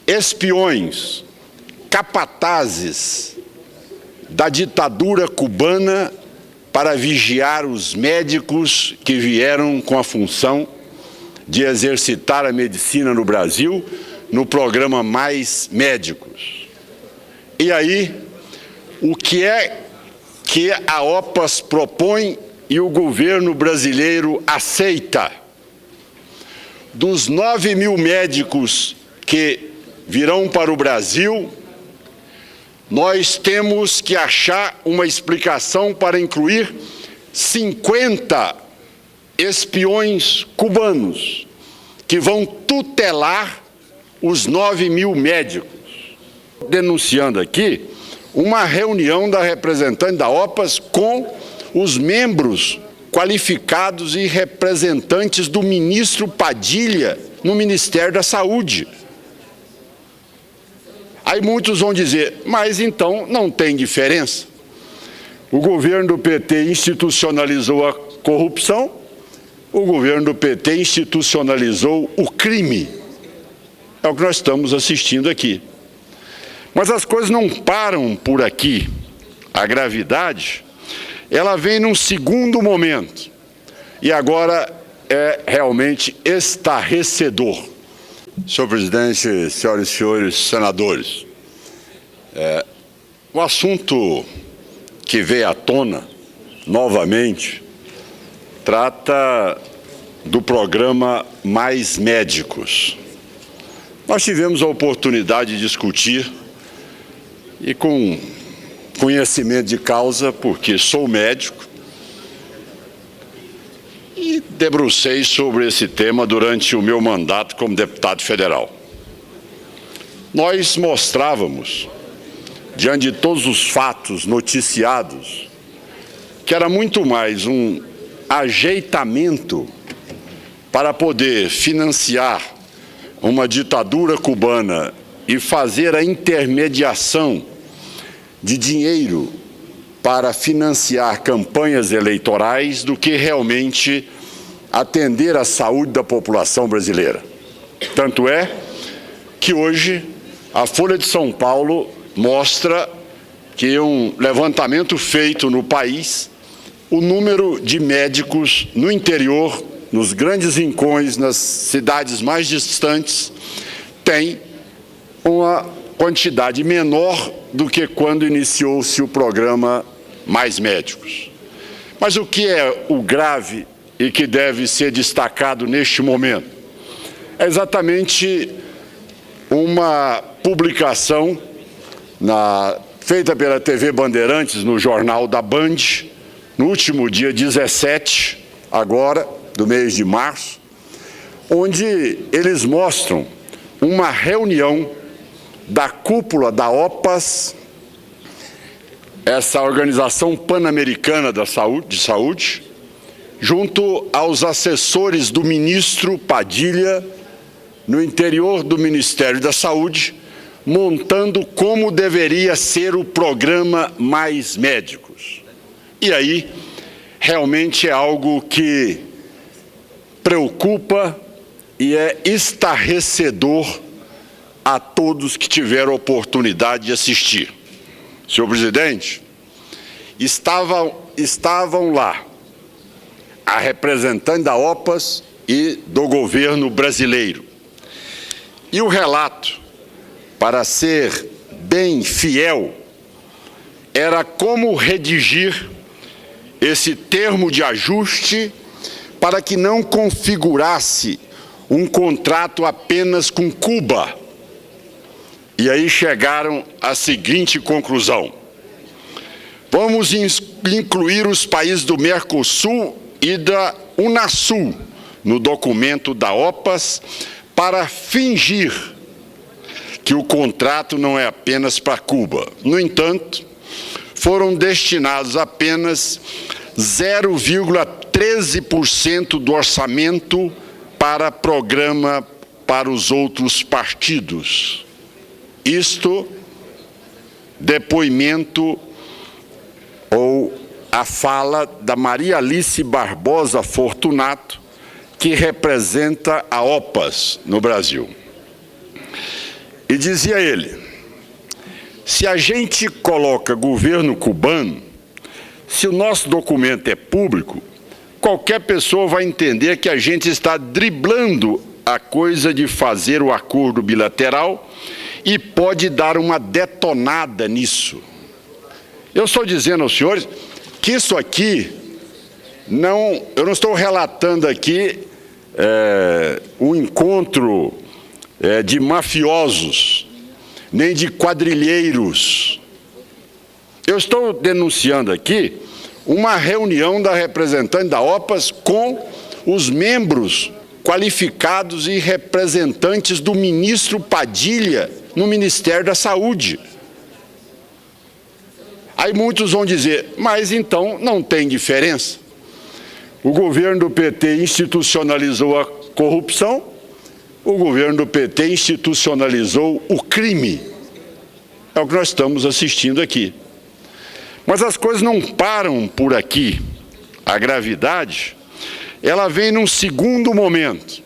espiões, capatazes da ditadura cubana para vigiar os médicos que vieram com a função de exercitar a medicina no Brasil, no programa Mais Médicos. E aí, o que é que a OPAS propõe e o governo brasileiro aceita? Dos 9.000 médicos que virão para o Brasil, nós temos que achar uma explicação para incluir 50 espiões cubanos que vão tutelar os 9.000 médicos. Denunciando aqui uma reunião da representante da OPAS com os membros qualificados e representantes do ministro Padilha no Ministério da Saúde. Aí muitos vão dizer, mas então não tem diferença. O governo do PT institucionalizou a corrupção, o governo do PT institucionalizou o crime. É o que nós estamos assistindo aqui. Mas as coisas não param por aqui. A gravidade, ela vem num segundo momento. E agora é realmente estarrecedor. Senhor presidente, senhoras e senhores senadores, o assunto que veio à tona novamente trata do programa Mais Médicos. Nós tivemos a oportunidade de discutir e com conhecimento de causa, porque sou médico, e debrucei sobre esse tema durante o meu mandato como deputado federal. Nós mostrávamos, diante de todos os fatos noticiados, que era muito mais um ajeitamento para poder financiar uma ditadura cubana e fazer a intermediação de dinheiro para financiar campanhas eleitorais do que realmente atender à saúde da população brasileira. Tanto é que hoje a Folha de São Paulo mostra que um levantamento feito no país, o número de médicos no interior, nos grandes rincões, nas cidades mais distantes, tem uma quantidade menor do que quando iniciou-se o programa Mais Médicos. Mas o que é o grave e que deve ser destacado neste momento? É exatamente uma publicação feita pela TV Bandeirantes no Jornal da Band, no último dia 17, agora, do mês de março, onde eles mostram uma reunião da cúpula da OPAS, essa Organização Pan-Americana de Saúde, junto aos assessores do ministro Padilha, no interior do Ministério da Saúde, montando como deveria ser o programa Mais Médicos. E aí, realmente é algo que preocupa e é estarrecedor a todos que tiveram oportunidade de assistir. Senhor presidente, estavam lá a representante da OPAS e do governo brasileiro. E o relato, para ser bem fiel, era como redigir esse termo de ajuste para que não configurasse um contrato apenas com Cuba. E aí chegaram à seguinte conclusão: vamos incluir os países do Mercosul e da Unasul no documento da OPAS para fingir que o contrato não é apenas para Cuba. No entanto, foram destinados apenas 0,13% do orçamento para programa para os outros partidos. Isto, depoimento ou a fala da Maria Alice Barbosa Fortunato, que representa a OPAS no Brasil. E dizia ele, se a gente coloca governo cubano, se o nosso documento é público, qualquer pessoa vai entender que a gente está driblando a coisa de fazer o acordo bilateral e pode dar uma detonada nisso. Eu estou dizendo aos senhores que isso aqui, eu não estou relatando aqui um encontro de mafiosos, nem de quadrilheiros. Eu estou denunciando aqui uma reunião da representante da OPAS com os membros qualificados e representantes do ministro Padilha no Ministério da Saúde. Aí muitos vão dizer, mas então não tem diferença. O governo do PT institucionalizou a corrupção, o governo do PT institucionalizou o crime. É o que nós estamos assistindo aqui. Mas as coisas não param por aqui. A gravidade, ela vem num segundo momento.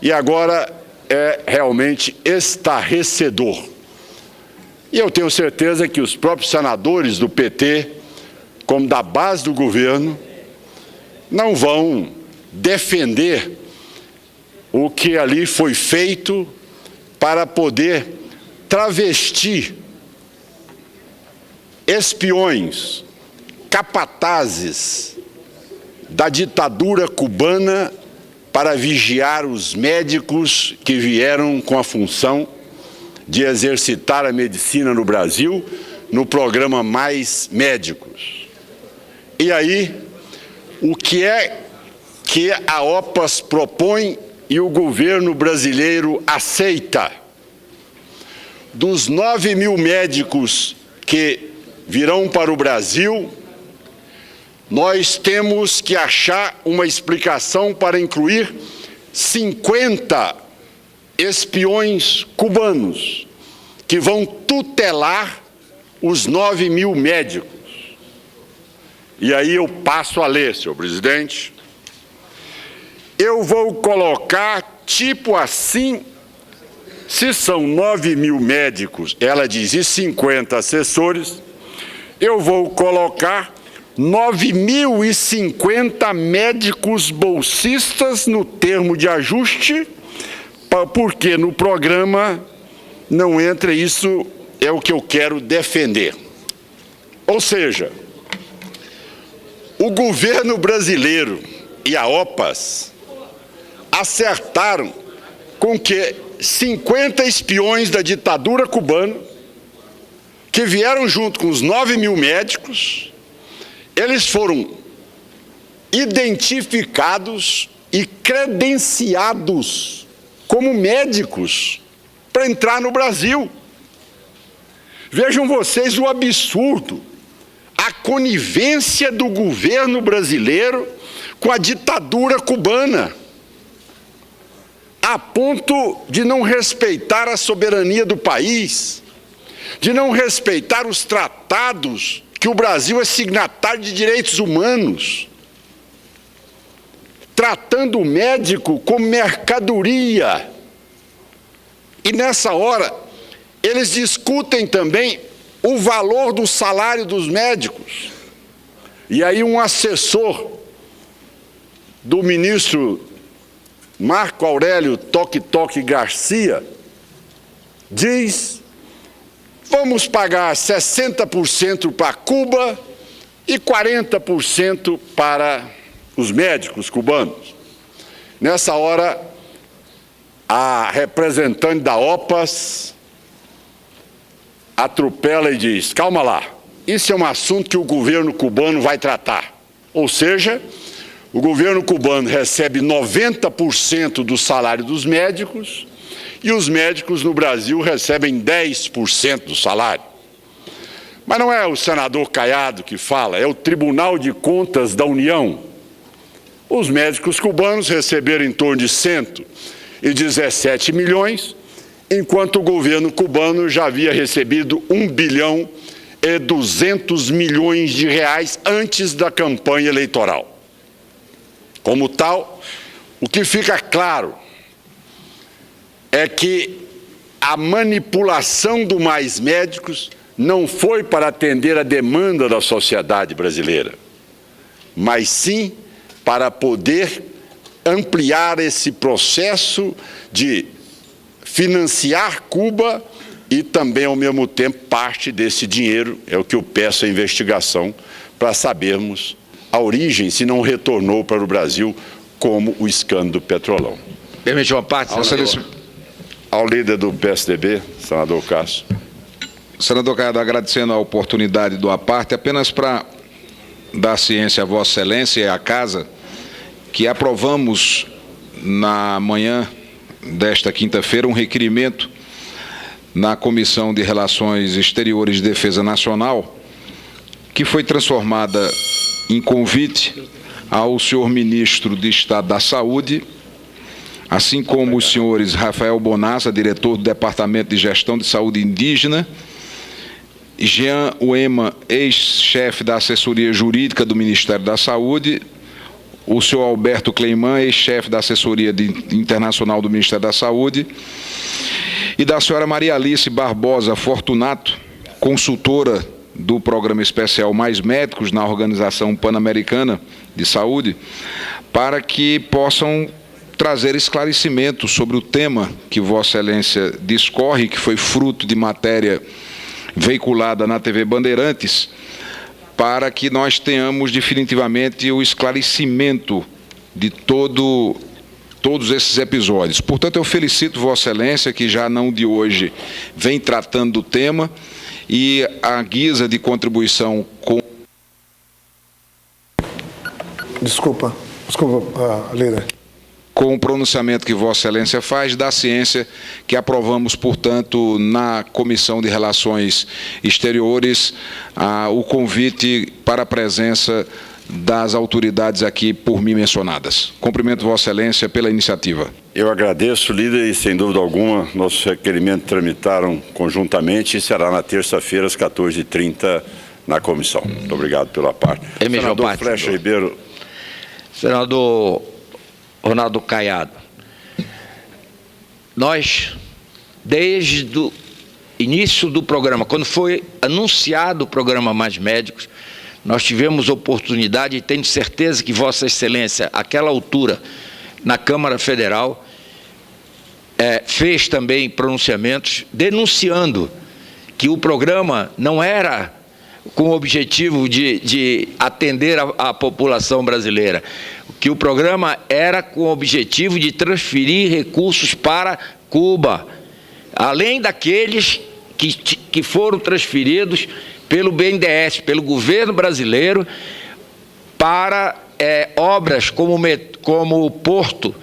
E agora é realmente estarrecedor. E eu tenho certeza que os próprios senadores do PT, como da base do governo, não vão defender o que ali foi feito para poder travestir espiões, capatazes da ditadura cubana para vigiar os médicos que vieram com a função de exercitar a medicina no Brasil, no programa Mais Médicos. E aí, o que é que a OPAS propõe e o governo brasileiro aceita? Dos 9.000 médicos que virão para o Brasil, nós temos que achar uma explicação para incluir 50 espiões cubanos que vão tutelar os 9.000 médicos. E aí eu passo a ler, senhor presidente. Eu vou colocar tipo assim, se são 9.000 médicos, ela diz, e 50 assessores, eu vou colocar 9.050 médicos bolsistas no termo de ajuste, porque no programa não entra isso, é o que eu quero defender. Ou seja, o governo brasileiro e a OPAS acertaram com que 50 espiões da ditadura cubana, que vieram junto com os 9.000 médicos, eles foram identificados e credenciados como médicos para entrar no Brasil. Vejam vocês o absurdo, a conivência do governo brasileiro com a ditadura cubana, a ponto de não respeitar a soberania do país, de não respeitar os tratados que o Brasil é signatário de direitos humanos, tratando o médico como mercadoria. E nessa hora, eles discutem também o valor do salário dos médicos. E aí um assessor do ministro Marco Aurélio Toque Garcia diz: vamos pagar 60% para Cuba e 40% para os médicos cubanos. Nessa hora, a representante da OPAS atropela e diz: calma lá, isso é um assunto que o governo cubano vai tratar. Ou seja, o governo cubano recebe 90% do salário dos médicos e os médicos no Brasil recebem 10% do salário. Mas não é o senador Caiado que fala, é o Tribunal de Contas da União. Os médicos cubanos receberam em torno de 117 milhões, enquanto o governo cubano já havia recebido 1.200 bilhões de reais antes da campanha eleitoral. Como tal, o que fica claro é que a manipulação do Mais Médicos não foi para atender a demanda da sociedade brasileira, mas sim para poder ampliar esse processo de financiar Cuba e também, ao mesmo tempo, parte desse dinheiro, é o que eu peço à investigação, para sabermos a origem, se não retornou para o Brasil, como o escândalo do Petrolão. Permite uma parte, senador. Ao líder do PSDB, senador Cássio. Senador Caiado, agradecendo a oportunidade do aparte, apenas para dar ciência a Vossa Excelência e à Casa, que aprovamos na manhã desta quinta-feira um requerimento na Comissão de Relações Exteriores e Defesa Nacional, que foi transformada em convite ao senhor Ministro de Estado da Saúde, assim como os senhores Rafael Bonassa, diretor do Departamento de Gestão de Saúde Indígena, Jean Uema, ex-chefe da assessoria jurídica do Ministério da Saúde, o senhor Alberto Cleiman, ex-chefe da assessoria internacional do Ministério da Saúde, e da senhora Maria Alice Barbosa Fortunato, consultora do Programa Especial Mais Médicos na Organização Pan-Americana de Saúde, para que possam trazer esclarecimento sobre o tema que Vossa Excelência discorre, que foi fruto de matéria veiculada na TV Bandeirantes, para que nós tenhamos definitivamente o esclarecimento de todos esses episódios. Portanto, eu felicito Vossa Excelência, que já não de hoje vem tratando do tema, e a guisa de contribuição com... Desculpa, líder. Com o pronunciamento que Vossa Excelência faz, da ciência que aprovamos, portanto, na Comissão de Relações Exteriores, o convite para a presença das autoridades aqui por mim mencionadas. Cumprimento Vossa Excelência pela iniciativa. Eu agradeço, líder, e sem dúvida alguma, nossos requerimentos tramitaram conjuntamente e será na terça-feira, às 14h30, na comissão. Muito obrigado pela parte. Senador Flecha Ribeiro. Senador Ronaldo Caiado, nós, desde o início do programa, quando foi anunciado o programa Mais Médicos, nós tivemos oportunidade, e tenho certeza que Vossa Excelência, àquela altura, na Câmara Federal, fez também pronunciamentos denunciando que o programa não era com o objetivo de atender a população brasileira, que o programa era com o objetivo de transferir recursos para Cuba, além daqueles que foram transferidos pelo BNDES, pelo governo brasileiro, para obras como o Porto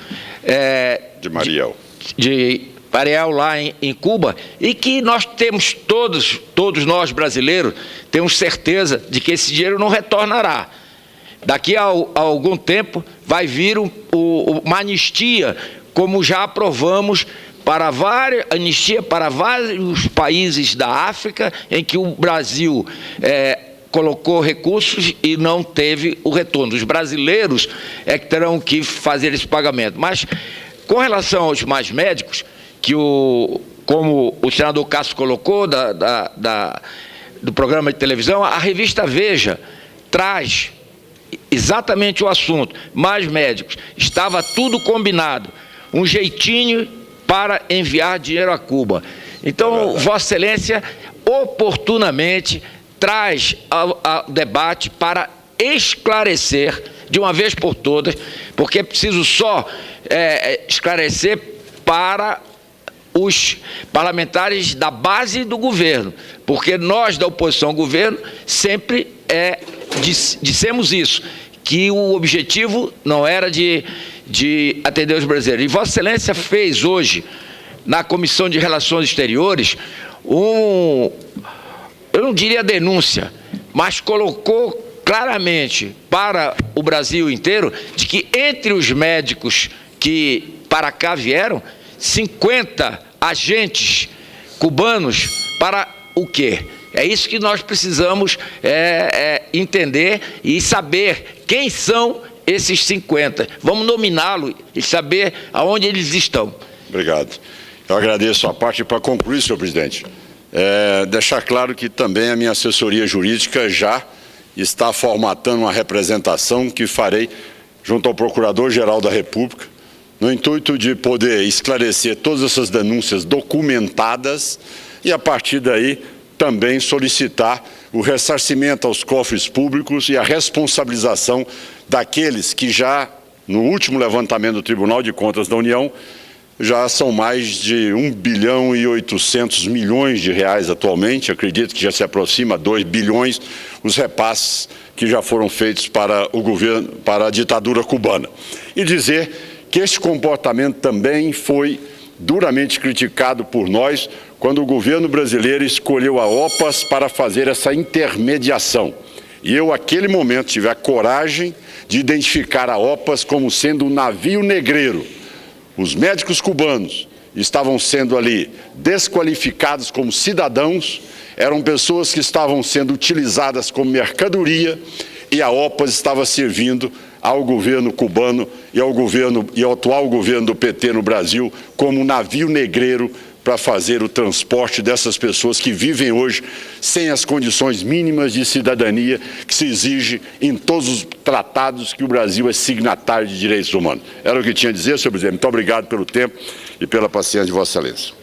de Mariel. De Mariel, lá em Cuba, e que nós temos todos nós brasileiros, temos certeza de que esse dinheiro não retornará. Daqui a algum tempo vai vir uma anistia, como já aprovamos, anistia para vários países da África, em que o Brasil colocou recursos e não teve o retorno. Os brasileiros que terão que fazer esse pagamento. Mas, com relação aos Mais Médicos, como o senador Cássio colocou, do programa de televisão, a revista Veja traz exatamente o assunto. Mais Médicos, estava tudo combinado, um jeitinho para enviar dinheiro a Cuba. Então, Vossa Excelência, oportunamente, traz ao debate para esclarecer, de uma vez por todas, porque é preciso só esclarecer para os parlamentares da base do governo, porque nós, da oposição ao governo, sempre dissemos isso, que o objetivo não era de atender os brasileiros. E Vossa Excelência fez hoje, na Comissão de Relações Exteriores, eu não diria denúncia, mas colocou claramente para o Brasil inteiro de que entre os médicos que para cá vieram, 50 agentes cubanos para o quê? É isso que nós precisamos entender e saber quem são esses 50. Vamos nominá-los e saber aonde eles estão. Obrigado. Eu agradeço a parte. Para concluir, senhor presidente, deixar claro que também a minha assessoria jurídica já está formatando uma representação que farei junto ao Procurador-Geral da República, no intuito de poder esclarecer todas essas denúncias documentadas e, a partir daí, também solicitar o ressarcimento aos cofres públicos e a responsabilização daqueles que já, no último levantamento do Tribunal de Contas da União, já são mais de 1 bilhão e 800 milhões de reais atualmente, acredito que já se aproxima a 2 bilhões os repasses que já foram feitos para o governo, para a ditadura cubana. E dizer que este comportamento também foi duramente criticado por nós quando o governo brasileiro escolheu a OPAS para fazer essa intermediação. E eu, naquele momento, tive a coragem de identificar a OPAS como sendo um navio negreiro. Os médicos cubanos estavam sendo ali desqualificados como cidadãos, eram pessoas que estavam sendo utilizadas como mercadoria e a OPAS estava servindo ao governo cubano e ao atual governo do PT no Brasil como um navio negreiro para fazer o transporte dessas pessoas que vivem hoje sem as condições mínimas de cidadania que se exige em todos os tratados que o Brasil é signatário de direitos humanos. Era o que tinha a dizer, senhor presidente. Muito obrigado pelo tempo e pela paciência de Vossa Excelência.